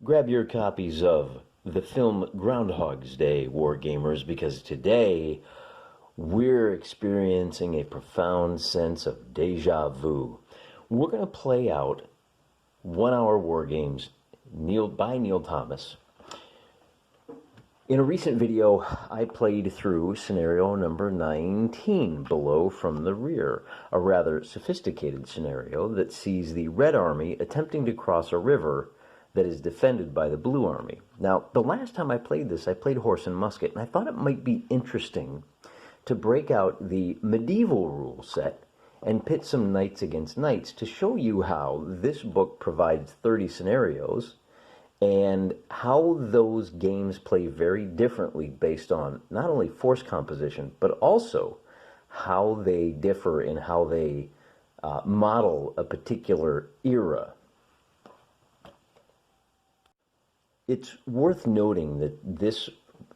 Grab your copies of the film Groundhog's Day, Wargamers, because today we're experiencing a profound sense of deja vu. We're going to play out 1 hour war games by Neil Thomas. In a recent video, I played through scenario number 19, Below from the Rear, a rather sophisticated scenario that sees the Red Army attempting to cross a river that is defended by the Blue Army. Now, the last time I played this, I played Horse and Musket, and I thought it might be interesting to break out the medieval rule set and pit some knights against knights to show you how this book provides 30 scenarios and how those games play very differently based on not only force composition, but also how they differ in how they model a particular era. It's worth noting that this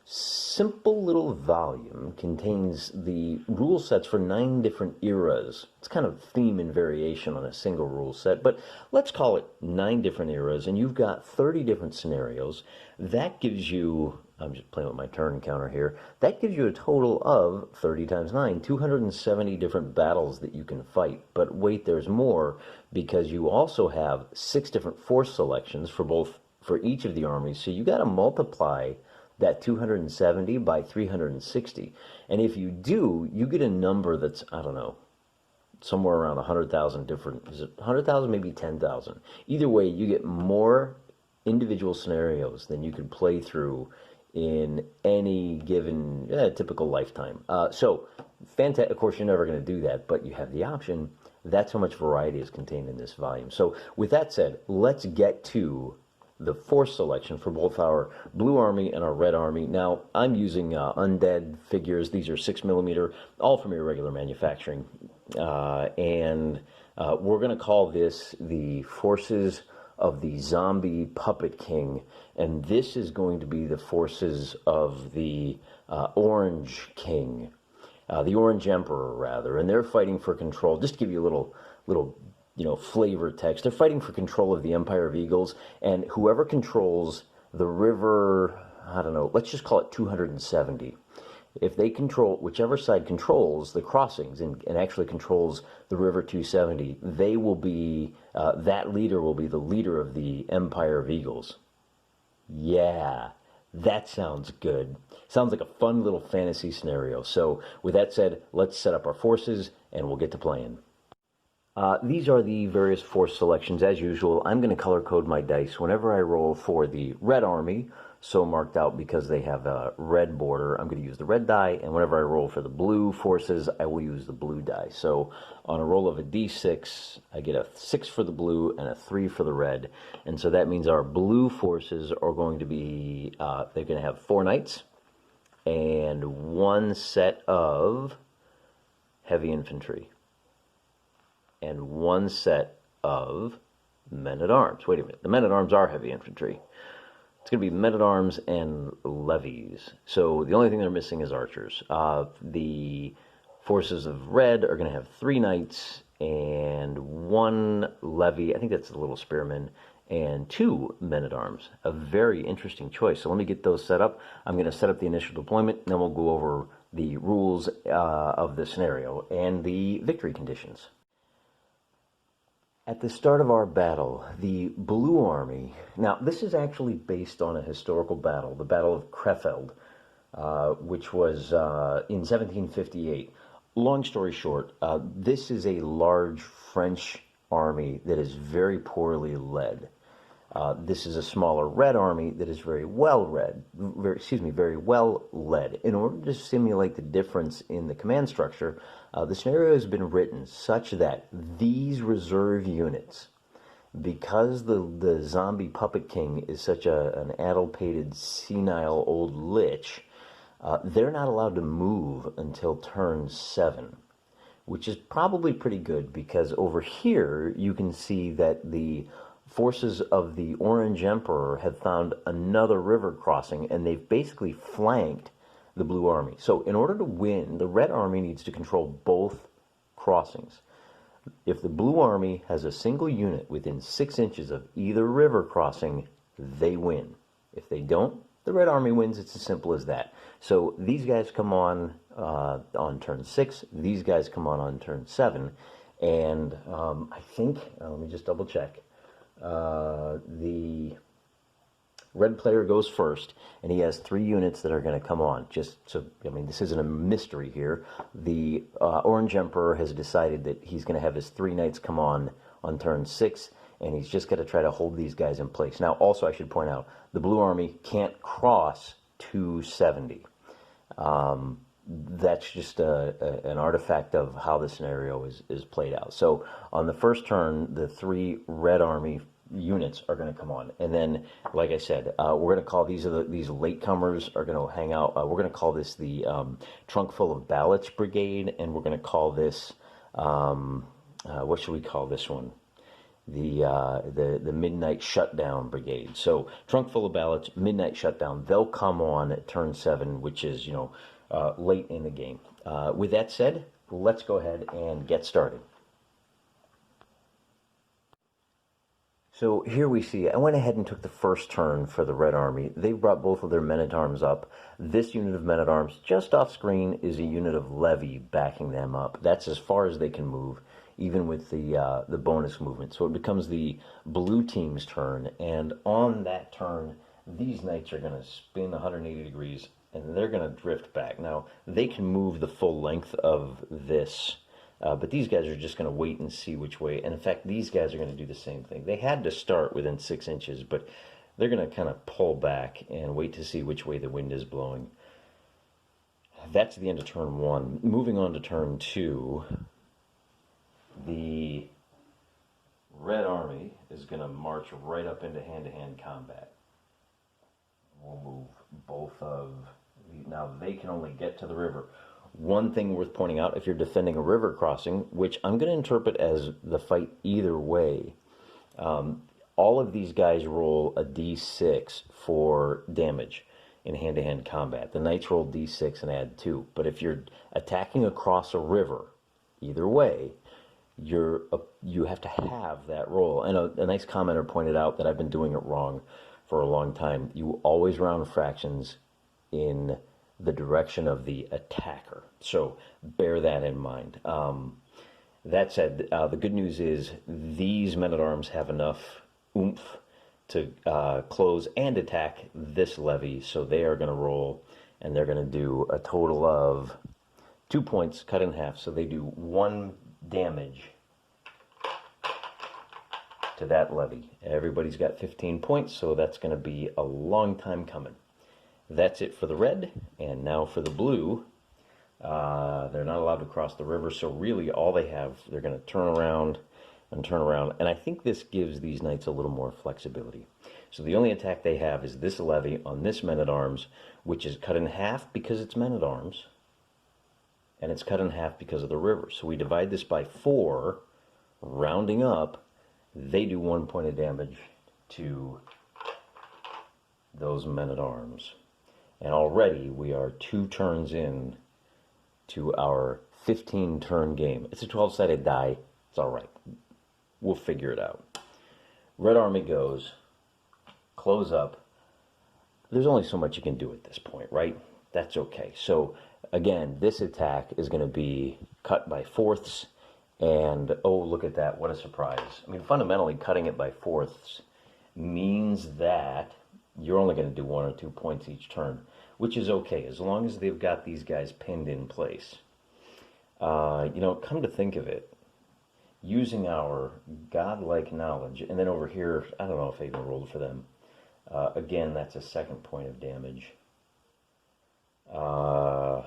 simple little volume contains the rule sets for 9 different eras. It's kind of theme and variation on a single rule set, but let's call it 9 different eras, and you've got 30 different scenarios. That gives you, I'm just playing with my turn counter here, that gives you a total of 30 times 9, 270 different battles that you can fight. But wait, there's more, because you also have 6 different force selections for each of the armies, so you got to multiply that 270 by 360. And if you do, you get a number that's, I don't know, somewhere around 100,000 different, is it 100,000, maybe 10,000. Either way, you get more individual scenarios than you could play through in any given typical lifetime. So, fantastic. Of course, you're never going to do that, but you have the option. That's how much variety is contained in this volume. So, with that said, let's get to the force selection for both our Blue Army and our Red Army. Now, I'm using undead figures. These are 6mm, all from irregular manufacturing. And we're going to call this the forces of the Zombie Puppet King. And this is going to be the forces of the Orange King, the Orange Emperor, rather. And they're fighting for control. Just to give you a little flavor text. They're fighting for control of the Empire of Eagles, and whoever controls the river, I don't know, let's just call it 270. If they control, whichever side controls the crossings and actually controls the river 270, they will be, that leader will be the leader of the Empire of Eagles. Yeah, that sounds good. Sounds like a fun little fantasy scenario. So with that said, let's set up our forces and we'll get to playing. These are the various force selections. As usual, I'm going to color code my dice whenever I roll for the Red Army, so marked out because they have a red border. I'm going to use the red die, and whenever I roll for the blue forces, I will use the blue die. So on a roll of a d6, I get a 6 for the blue and a 3 for the red. And so that means our blue forces are going to be, they're going to have 4 knights and 1 set of heavy infantry and 1 set of men-at-arms. Wait a minute, the men-at-arms are heavy infantry. It's going to be men-at-arms and levies. So the only thing they're missing is archers. The forces of red are going to have 3 knights and 1 levy. I think that's the little spearmen. And 2 men-at-arms. A very interesting choice. So let me get those set up. I'm going to set up the initial deployment, and then we'll go over the rules of the scenario and the victory conditions. At the start of our battle, the Blue Army, now this is actually based on a historical battle, the Battle of Krefeld, which was in 1758. Long story short, this is a large French army that is very poorly led. This is a smaller Red Army that is very well led. In order to simulate the difference in the command structure, the scenario has been written such that these reserve units, because the Zombie Puppet King is such an addle-pated, senile old lich, they're not allowed to move until turn 7, which is probably pretty good because over here you can see that the forces of the Orange Emperor have found another river crossing, and they've basically flanked the Blue Army. So in order to win, the Red Army needs to control both crossings. If the Blue Army has a single unit within 6 inches of either river crossing, they win. If they don't, the red army wins. It's as simple as that. So these guys come on turn 6. These guys come on turn 7. And I think, let me just double check, the red player goes first, and he has 3 units that are going to come on. Just so, I mean, this isn't a mystery here. The Orange Emperor has decided that he's going to have his 3 knights come on turn 6, and he's just got to try to hold these guys in place. Now, also, I should point out, the blue army can't cross 270. That's just an artifact of how the scenario is played out. So on the first turn, the 3 red army units are going to come on, and then, like I said, we're going to call these latecomers are going to hang out. We're going to call this the Trunk Full of Ballots Brigade, and we're going to call this what should we call this one? The Midnight Shutdown Brigade. So Trunk Full of Ballots, Midnight Shutdown. They'll come on at turn 7, which is late in the game. With that said, let's go ahead and get started. So here we see, I went ahead and took the first turn for the Red Army. They brought both of their men-at-arms up. This unit of men-at-arms just off screen is a unit of levy backing them up. That's as far as they can move, even with the bonus movement. So it becomes the blue team's turn, and on that turn, these knights are going to spin 180 degrees, and they're going to drift back. Now, they can move the full length of this, but these guys are just going to wait and see which way. And in fact, these guys are going to do the same thing. They had to start within 6 inches, but they're going to kind of pull back and wait to see which way the wind is blowing. That's the end of turn 1. Moving on to turn 2, the Red Army is going to march right up into hand-to-hand combat. We'll move both of these. Now, they can only get to the river. One thing worth pointing out, if you're defending a river crossing, which I'm going to interpret as the fight either way, all of these guys roll a d6 for damage in hand-to-hand combat. The knights roll d6 and add 2. But if you're attacking across a river, either way, you have to have that roll. And a nice commenter pointed out that I've been doing it wrong for a long time. You always round fractions in the direction of the attacker. So bear that in mind. That said, the good news is these men-at-arms have enough oomph to close and attack this levy, so they are going to roll, and they're going to do a total of 2 points cut in half, so they do 1 damage to that levy. Everybody's got 15 points, so that's going to be a long time coming. That's it for the red, and now for the blue. They're not allowed to cross the river, so really all they have, they're going to turn around, and I think this gives these knights a little more flexibility. So the only attack they have is this levy on this men-at-arms, which is cut in half because it's men-at-arms, and it's cut in half because of the river. So we divide this by 4, rounding up. They do 1 point of damage to those men-at-arms. And already we are 2 turns in to our 15-turn game. It's a 12-sided die. It's all right. We'll figure it out. Red Army goes, close up. There's only so much you can do at this point, right? That's okay. So again, this attack is going to be cut by 4ths. And oh, look at that. What a surprise. I mean, fundamentally, cutting it by 4ths means that you're only going to do 1 or 2 points each turn, which is okay, as long as they've got these guys pinned in place. Come to think of it, using our godlike knowledge, and then over here, I don't know if I even rolled for them. Again, that's a 2nd point of damage. I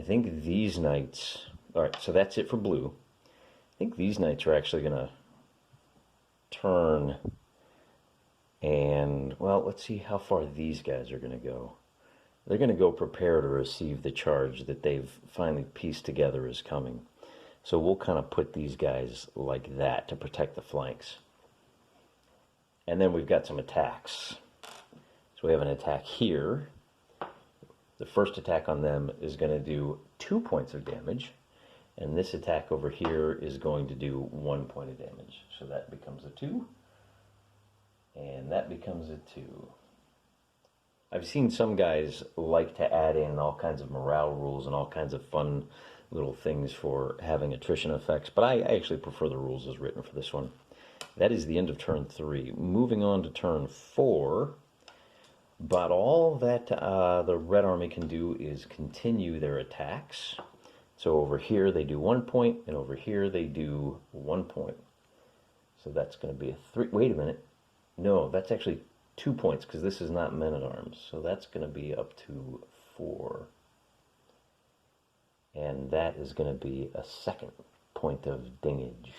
think these knights... All right, so that's it for blue. I think these knights are actually going to turn... And, well, let's see how far these guys are going to go. They're going to go prepare to receive the charge that they've finally pieced together is coming. So we'll kind of put these guys like that to protect the flanks. And then we've got some attacks. So we have an attack here. The first attack on them is going to do 2 points of damage. And this attack over here is going to do 1 point of damage. So that becomes a 2. And that becomes a 2. I've seen some guys like to add in all kinds of morale rules and all kinds of fun little things for having attrition effects, but I actually prefer the rules as written for this one. That is the end of turn 3. Moving on to turn 4, but all that the Red Army can do is continue their attacks. So over here they do 1 point, and over here they do 1 point. So that's going to be a 3. Wait a minute. No, that's actually 2 points, because this is not men-at-arms. So that's going to be up to 4. And that is going to be a 2nd point of dingage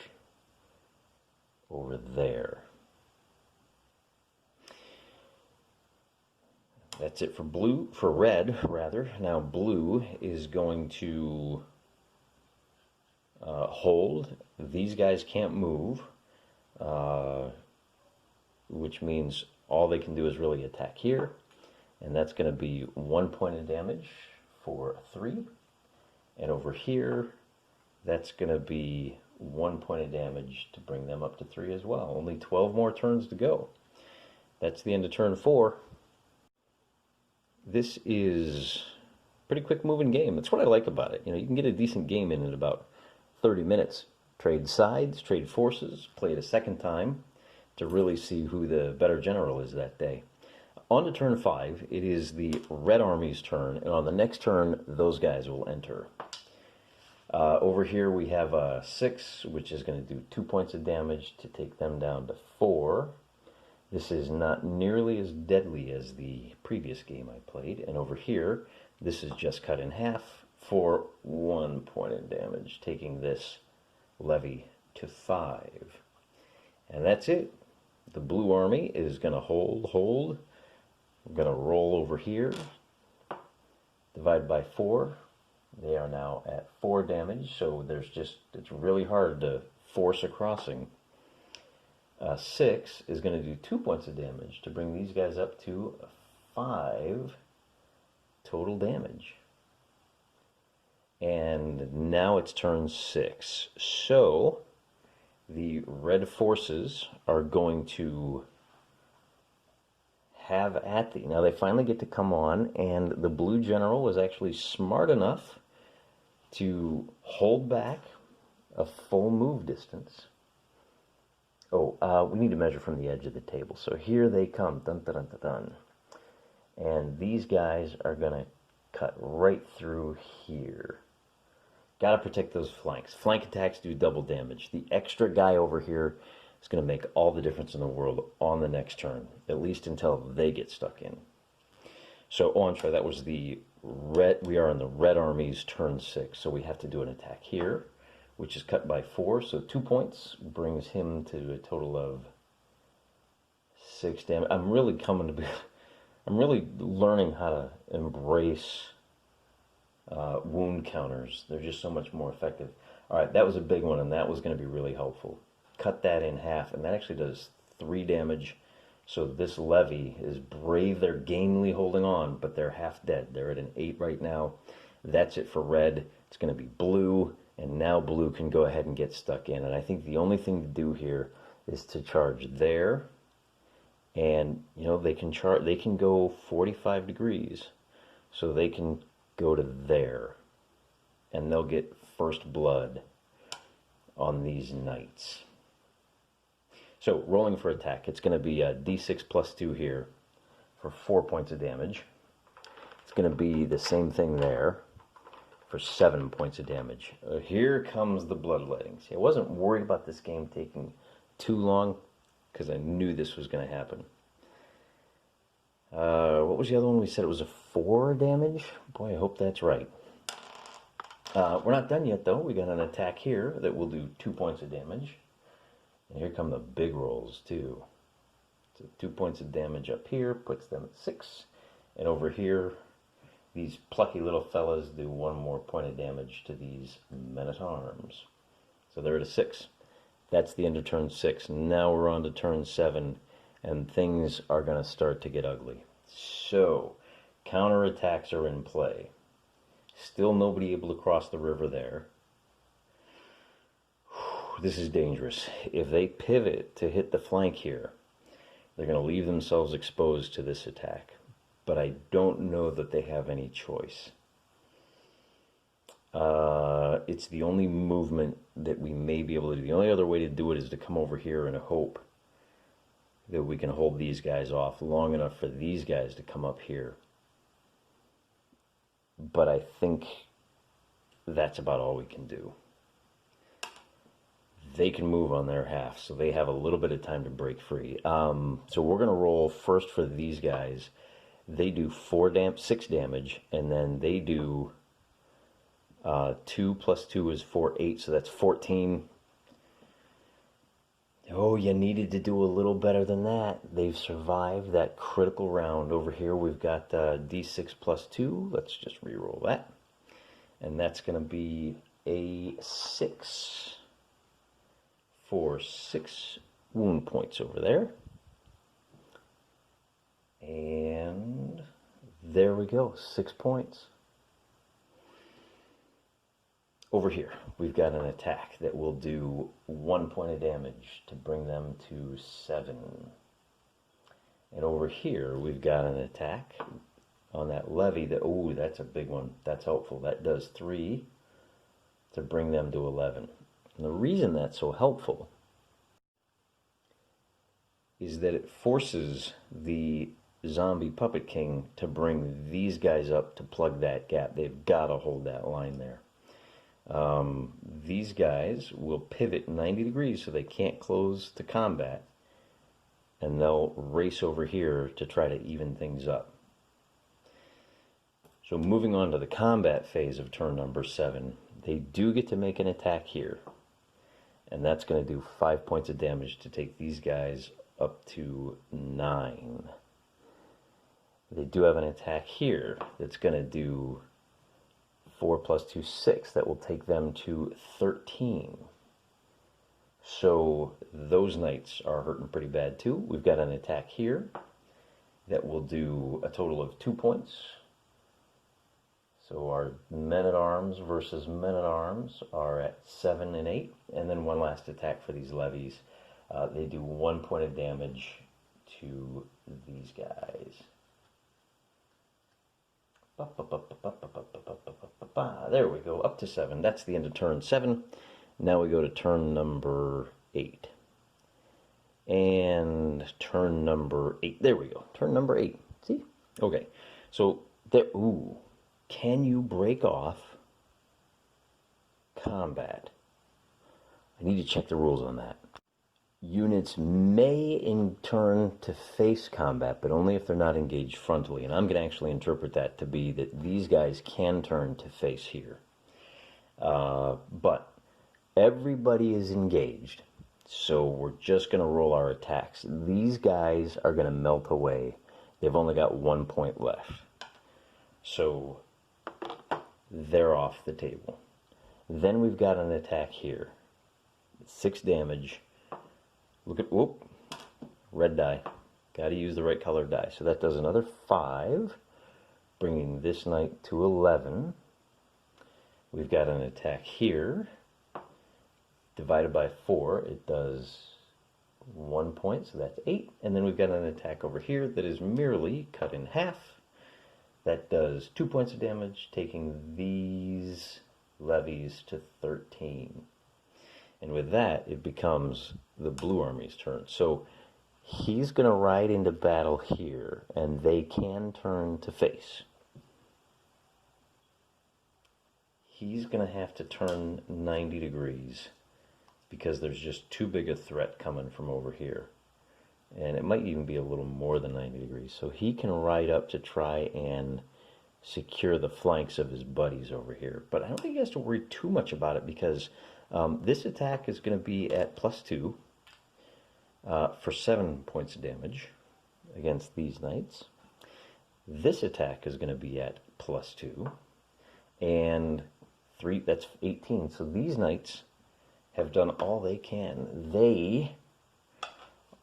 over there. That's it for blue, for red, rather. Now blue is going to hold. These guys can't move, which means all they can do is really attack here, and that's going to be 1 point of damage for 3. And over here, that's going to be 1 point of damage to bring them up to 3 as well. Only 12 more turns to go. That's the end of turn 4. This is a pretty quick moving game. That's what I like about it. You know, you can get a decent game in about 30 minutes. Trade sides, trade forces, play it a second time to really see who the better general is that day. On to turn 5, it is the Red Army's turn, and on the next turn, those guys will enter. Over here we have a 6, which is going to do 2 points of damage to take them down to 4. This is not nearly as deadly as the previous game I played, and over here, this is just cut in half for 1 point of damage, taking this levy to 5. And that's it. The blue army is going to hold. We're going to roll over here, divide by 4. They are now at 4 damage, so it's really hard to force a crossing. 6 is going to do 2 points of damage to bring these guys up to 5 total damage. And now it's turn 6. So the red forces are going to have at thee. Now they finally get to come on, and the blue general was actually smart enough to hold back a full move distance. Oh, we need to measure from the edge of the table. So here they come, dun dun dun dun dun. And these guys are going to cut right through here. Got to protect those flanks. Flank attacks do double damage. The extra guy over here is going to make all the difference in the world on the next turn, at least until they get stuck in. So, I'm sorry, that was the red. We are on the Red Army's turn 6, so we have to do an attack here, which is cut by 4, so 2 points brings him to a total of 6 damage. I'm really learning how to embrace wound counters. They're just so much more effective. All right, that was a big one, and that was going to be really helpful. Cut that in half, and that actually does 3 damage. So this levy is brave. They're gamely holding on, but they're half dead. They're at an 8 right now. That's it for red. It's going to be blue, and now blue can go ahead and get stuck in. And I think the only thing to do here is to charge there, and you know they can go 45 degrees, so they can go to there, and they'll get first blood on these knights. So rolling for attack, it's going to be a d6 plus 2 here for 4 points of damage. It's going to be the same thing there for 7 points of damage. Here comes the bloodletting. See, I wasn't worried about this game taking too long because I knew this was going to happen. What was the other one? We said it was a 4 damage? Boy, I hope that's right. We're not done yet, though. We got an attack here that will do 2 points of damage. And here come the big rolls, too. So 2 points of damage up here puts them at 6. And over here, these plucky little fellas do 1 more point of damage to these men-at-arms. So they're at a 6. That's the end of turn 6. Now we're on to turn 7, and things are going to start to get ugly. So, counterattacks are in play. Still nobody able to cross the river there. This is dangerous. If they pivot to hit the flank here, They're going to leave themselves exposed to this attack, but I don't know that they have any choice. It's the only movement that we may be able to do. The only other way to do it is to come over here and hope that we can hold these guys off long enough for these guys to come up here. But I think that's about all we can do. They can move on their half, so they have a little bit of time to break free. So we're going to roll first for these guys. They do 6 damage, and then they do 2 plus 2 is 4, 8, so that's 14. Oh, you needed to do a little better than that. They've survived that critical round. Over here we've got D6 plus 2. Let's just re-roll that. And that's going to be a 6 for 6 wound points over there. And there we go, 6 points. Over here, we've got an attack that will do 1 point of damage to bring them to 7. And over here, we've got an attack on that levy that, ooh, that's a big one. That's helpful. That does 3 to bring them to 11. And the reason that's so helpful is that it forces the zombie puppet king to bring these guys up to plug that gap. They've got to hold that line there. These guys will pivot 90 degrees so they can't close to combat, and they'll race over here to try to even things up. So moving on to the combat phase of turn number 7, they do get to make an attack here, and that's going to do 5 points of damage to take these guys up to 9. They do have an attack here that's going to do 4 plus 2, 6. That will take them to 13. So those knights are hurting pretty bad too. We've got an attack here that will do a total of 2 points. So our men-at-arms versus men-at-arms are at 7 and 8. And then one last attack for these levies. They do 1 point of damage to these guys. There we go, up to 7. That's the end of turn 7. Now we go to turn number 8. And turn number 8. There we go. Turn number 8. See? Okay. So there. Ooh. Can you break off combat? I need to check the rules on that. Units may in turn to face combat, but only if they're not engaged frontally. And I'm going to actually interpret that to be that these guys can turn to face here. But everybody is engaged, so we're just going to roll our attacks. These guys are going to melt away. They've only got 1 point left. So they're off the table. Then we've got an attack here. 6 damage. Look at, whoop, red die. Got to use the right colored die. So that does another 5, bringing this knight to 11. We've got an attack here. Divided by 4, it does 1 point, so that's 8. And then we've got an attack over here that is merely cut in half. That does 2 points of damage, taking these levies to 13. And with that, it becomes the blue army's turn. So he's going to ride into battle here, and they can turn to face. He's going to have to turn 90 degrees because there's just too big a threat coming from over here. And it might even be a little more than 90 degrees. So he can ride up to try and secure the flanks of his buddies over here. But I don't think he has to worry too much about it because this attack is going to be at +2 for 7 points of damage against these knights. This attack is going to be at +2 and 3, that's 18. So these knights have done all they can. They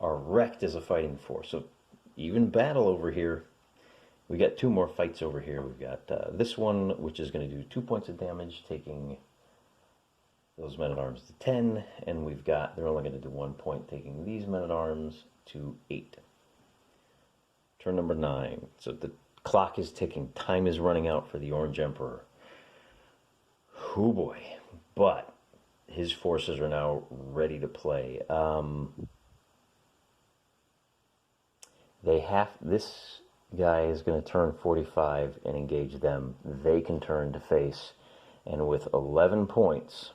are wrecked as a fighting force. So even battle over here. We got 2 more fights over here. We've got this one, which is going to do 2 points of damage, taking those men-at-arms to 10. And we've got, they're only going to do 1 point, taking these men-at-arms to 8. Turn number 9. So the clock is ticking. Time is running out for the Orange Emperor. Oh boy. But his forces are now ready to play. This guy is going to turn 45 and engage them. They can turn to face. And with 11 points,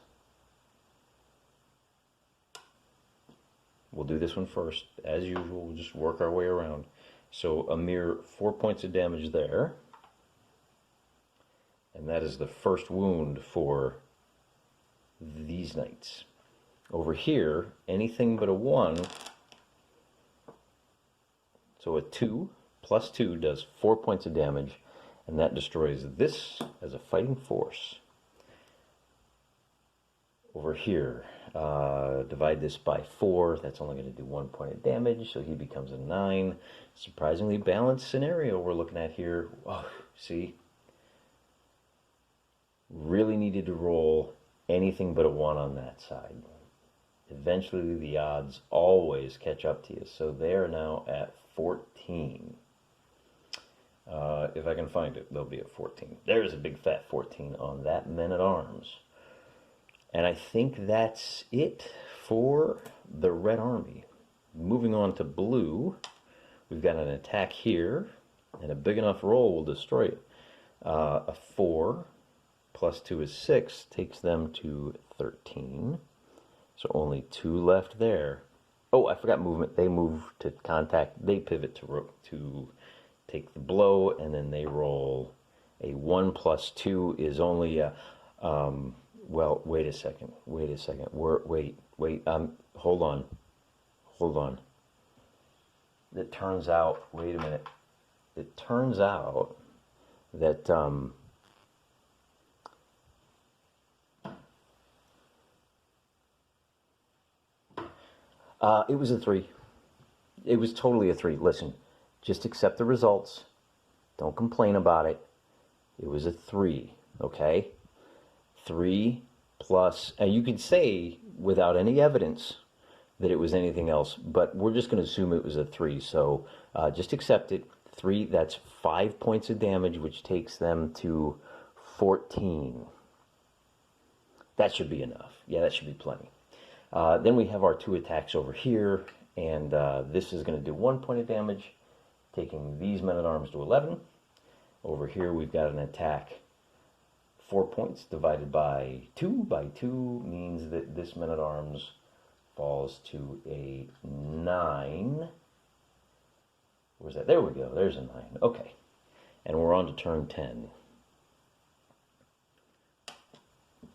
we'll do this one first. As usual, we'll just work our way around. So a mere 4 points of damage there. And that is the first wound for these knights. Over here, anything but a 1. So a 2 plus 2 does 4 points of damage. And that destroys this as a fighting force. Over here, divide this by 4. That's only going to do 1 point of damage, so he becomes a 9. Surprisingly balanced scenario we're looking at here. Oh, see? Really needed to roll anything but a 1 on that side. Eventually, the odds always catch up to you. So they are now at 14. If I can find it, they'll be at 14. There's a big fat 14 on that men-at-arms. And I think that's it for the Red Army. Moving on to blue, we've got an attack here, and a big enough roll will destroy it. A 4 plus 2 is 6, takes them to 13. So only 2 left there. Oh, I forgot movement. They move to contact. They pivot to take the blow, and then they roll a 1 plus 2 is only a... well, wait a second. Wait. Hold on. It turns out, wait a minute. It turns out that, it was a 3. It was totally a 3. Listen, just accept the results. Don't complain about it. It was a 3, okay? 3 plus, and you could say without any evidence that it was anything else, but we're just going to assume it was a 3, so just accept it. 3, that's 5 points of damage, which takes them to 14. That should be enough. Yeah, that should be plenty. Then we have our 2 attacks over here, and this is going to do 1 point of damage, taking these men-at-arms to 11. Over here we've got an attack 4 points divided by 2. By 2 means that this men-at-arms falls to a 9. Where's that? There we go. There's a 9. Okay. And we're on to turn 10.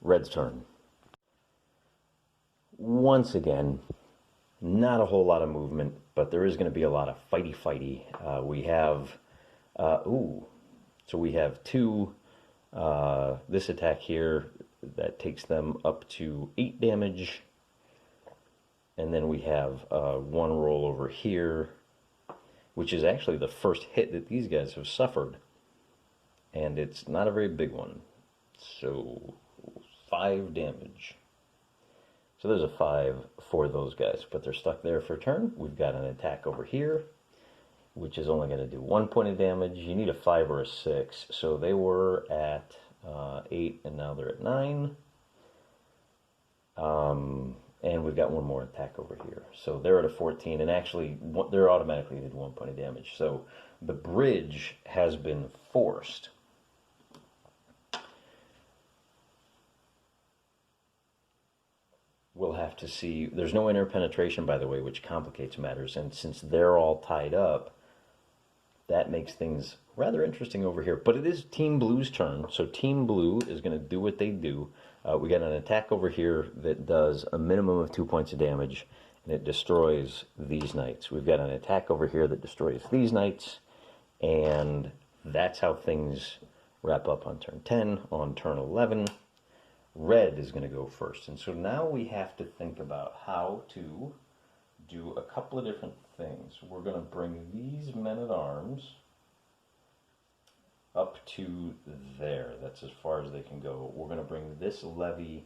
Red's turn. Once again, not a whole lot of movement, but there is going to be a lot of fighty-fighty. We have, so we have 2... this attack here, that takes them up to 8 damage. And then we have 1 roll over here, which is actually the first hit that these guys have suffered. And it's not a very big one. So 5 damage. So there's a 5 for those guys, but they're stuck there for a turn. We've got an attack over here, which is only going to do 1 point of damage. You need a 5 or a 6. So they were at 8, and now they're at 9. And we've got 1 more attack over here. So they're at a 14, and actually they're automatically did 1 point of damage. So the bridge has been forced. We'll have to see. There's no interpenetration, by the way, which complicates matters. And since they're all tied up, that makes things rather interesting over here. But it is Team Blue's turn, so Team Blue is going to do what they do. We got an attack over here that does a minimum of 2 points of damage, and it destroys these knights. We've got an attack over here that destroys these knights, and that's how things wrap up on turn 10. On turn 11, Red is going to go first. And so now we have to think about how to do a couple of different things. We're going to bring these men-at-arms up to there. That's as far as they can go. We're going to bring this levy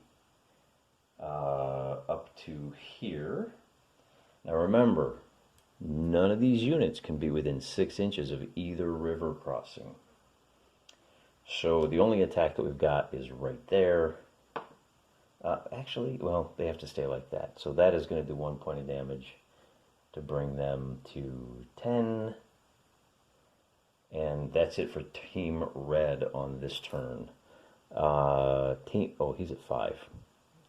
up to here. Now remember, None of these units can be within 6 inches of either river crossing. So the only attack that we've got is right there. Actually, well, they have to stay like that. So that is going to do 1 point of damage to bring them to 10. And that's it for Team Red on this turn. Oh, he's at 5.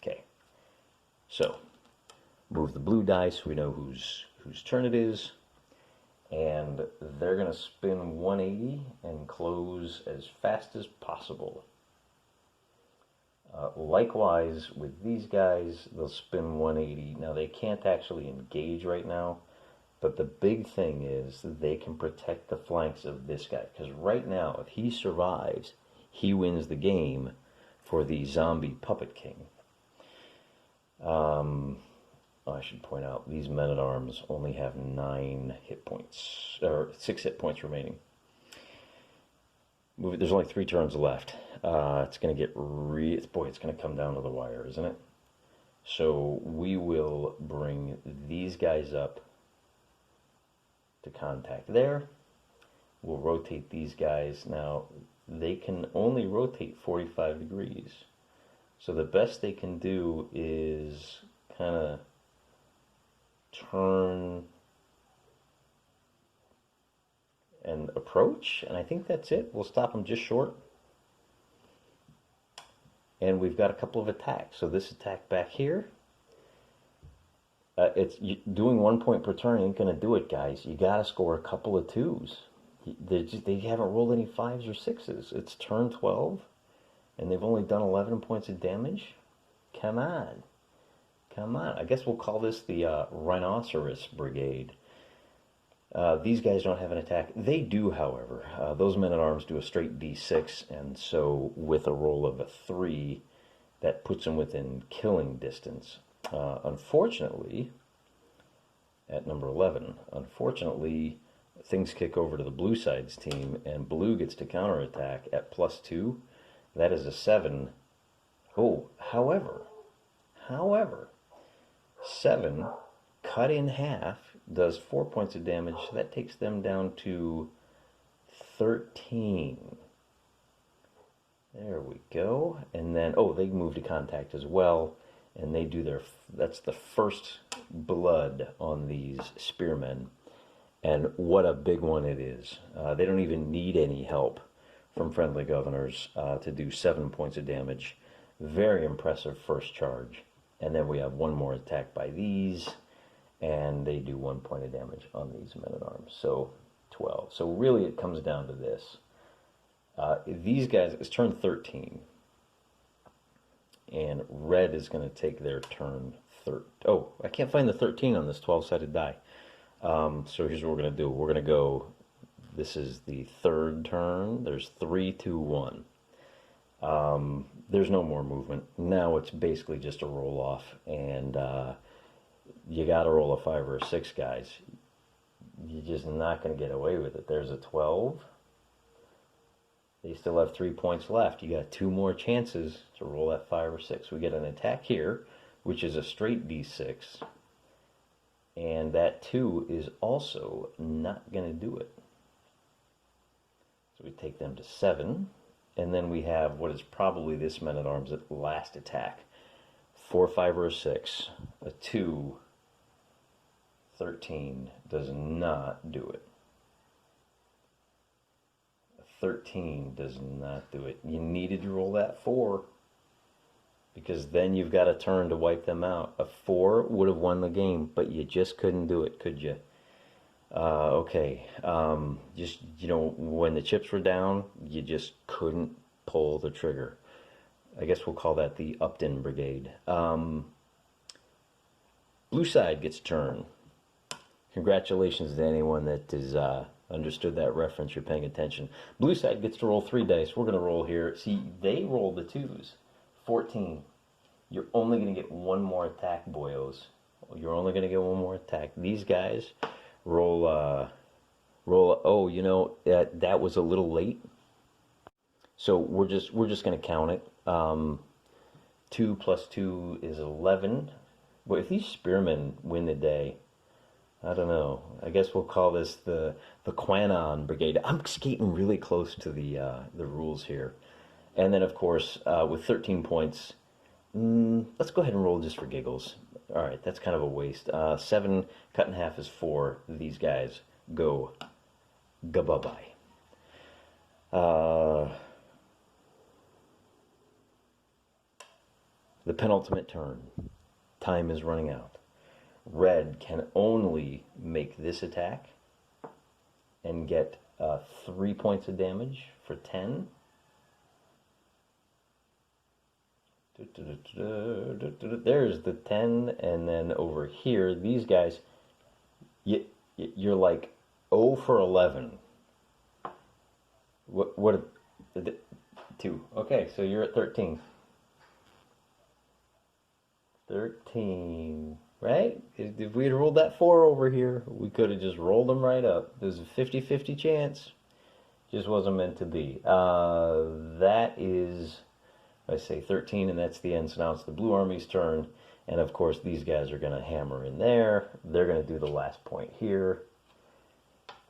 Okay. So, move the blue dice. We know whose turn it is. And they're going to spin 180 and close as fast as possible. Likewise, with these guys, they'll spin 180. Now, they can't actually engage right now, but the big thing is that they can protect the flanks of this guy. Because right now, if he survives, he wins the game for the zombie Puppet King. I should point out, these men-at-arms only have 9 hit points, or 6 hit points remaining. There's only 3 turns left. It's going to get it's going to come down to the wire, isn't it? So we will bring these guys up to contact there. We'll rotate these guys. Now, they can only rotate 45 degrees. So the best they can do is kind of turn and approach, and I think that's it. We'll stop them just short. And we've got a couple of attacks. So this attack back here, doing 1 point per turn ain't going to do it, guys. You got to score a couple of 2s. They haven't rolled any 5s or 6s. It's turn 12, and they've only done 11 points of damage. Come on. Come on. I guess we'll call this the Rhinoceros Brigade. These guys don't have an attack. They do, however. Those men-at-arms do a straight d6, and so with a roll of a 3, that puts them within killing distance. Unfortunately, at number 11, things kick over to the blue side's team, and blue gets to counterattack at +2. That is a 7. Oh, however, 7 cut in half does 4 points of damage, so that takes them down to 13. There we go. And then, they move to contact as well, and they do that's the first blood on these spearmen. And what a big one it is. They don't even need any help from friendly governors to do 7 points of damage. Very impressive first charge. And then we have one more attack by these, and they do 1 point of damage on these men-at-arms. So 12. So really it comes down to this. These guys, it's turn 13. And red is going to take their turn 13. Oh, I can't find the 13 on this 12-sided die. So here's what we're going to do. We're going to go, this is the third turn. There's 3, 2, 1. There's no more movement. Now it's basically just a roll off, and you got to roll a 5 or a 6, guys. You're just not going to get away with it. There's a 12. They still have 3 points left. You got 2 more chances to roll that 5 or 6. We get an attack here, which is a straight d6, and that 2 is also not going to do it. So we take them to 7. And then we have what is probably this men-at-arms at last attack. 4, 5, or a 6. A 2, 13 does not do it. A 13 does not do it. You needed to roll that 4, because then you've got a turn to wipe them out. A 4 would have won the game, but you just couldn't do it, could you? Okay, just, when the chips were down, you just couldn't pull the trigger. I guess we'll call that the Upton Brigade. Blue side gets turn. Congratulations to anyone that has understood that reference. You're paying attention. Blue side gets to roll 3 dice. We're going to roll here. See, they rolled the 2s. 14. You're only going to get 1 more attack, boyos. You're only going to get 1 more attack. These guys roll, that was a little late. So we're just going to count it. 2 plus 2 is 11. But if these spearmen win the day, I don't know. I guess we'll call this the Quanon Brigade. I'm skating really close to the rules here. And then, of course, with 13 points, let's go ahead and roll just for giggles. All right, that's kind of a waste. 7 cut in half is 4. These guys go bye-bye. The penultimate turn. Time is running out. Red can only make this attack and get 3 points of damage for 10. There's the 10, and then over here, these guys, you're like 0 for 11. What 2. Okay, so you're at 13. 13, right? If we had rolled that 4 over here, we could have just rolled them right up. There's a 50-50 chance. Just wasn't meant to be. That is, I say 13, and that's the end. So now it's the Blue Army's turn. And of course, these guys are going to hammer in there. They're going to do the last point here.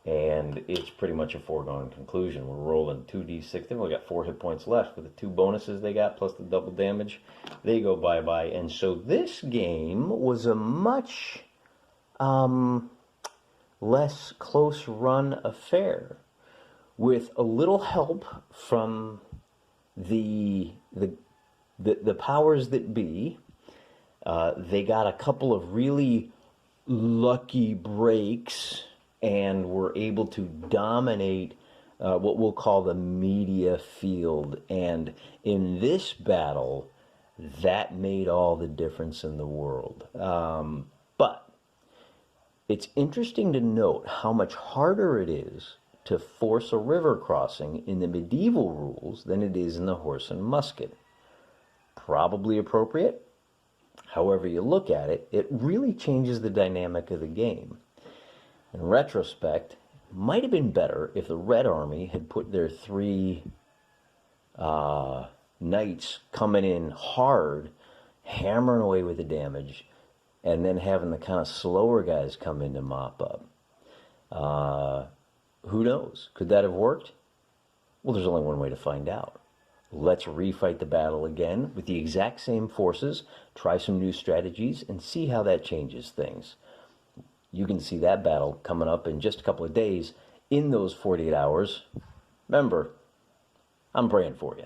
And it's pretty much a foregone conclusion. We're rolling 2d6. They've only got 4 hit points left with the 2 bonuses they got plus the double damage. They go bye-bye. And so this game was a much less close-run affair with a little help from the powers that be. They got a couple of really lucky breaks and were able to dominate what we'll call the media field. And in this battle, that made all the difference in the world. But it's interesting to note how much harder it is to force a river crossing in the medieval rules than it is in the horse and musket. Probably appropriate. However you look at it, it really changes the dynamic of the game. In retrospect, it might have been better if the Red Army had put their 3 knights coming in hard, hammering away with the damage, and then having the kind of slower guys come in to mop up. Who knows? Could that have worked? Well, there's only one way to find out. Let's refight the battle again with the exact same forces, try some new strategies, and see how that changes things. You can see that battle coming up in just a couple of days in those 48 hours. Remember, I'm praying for you.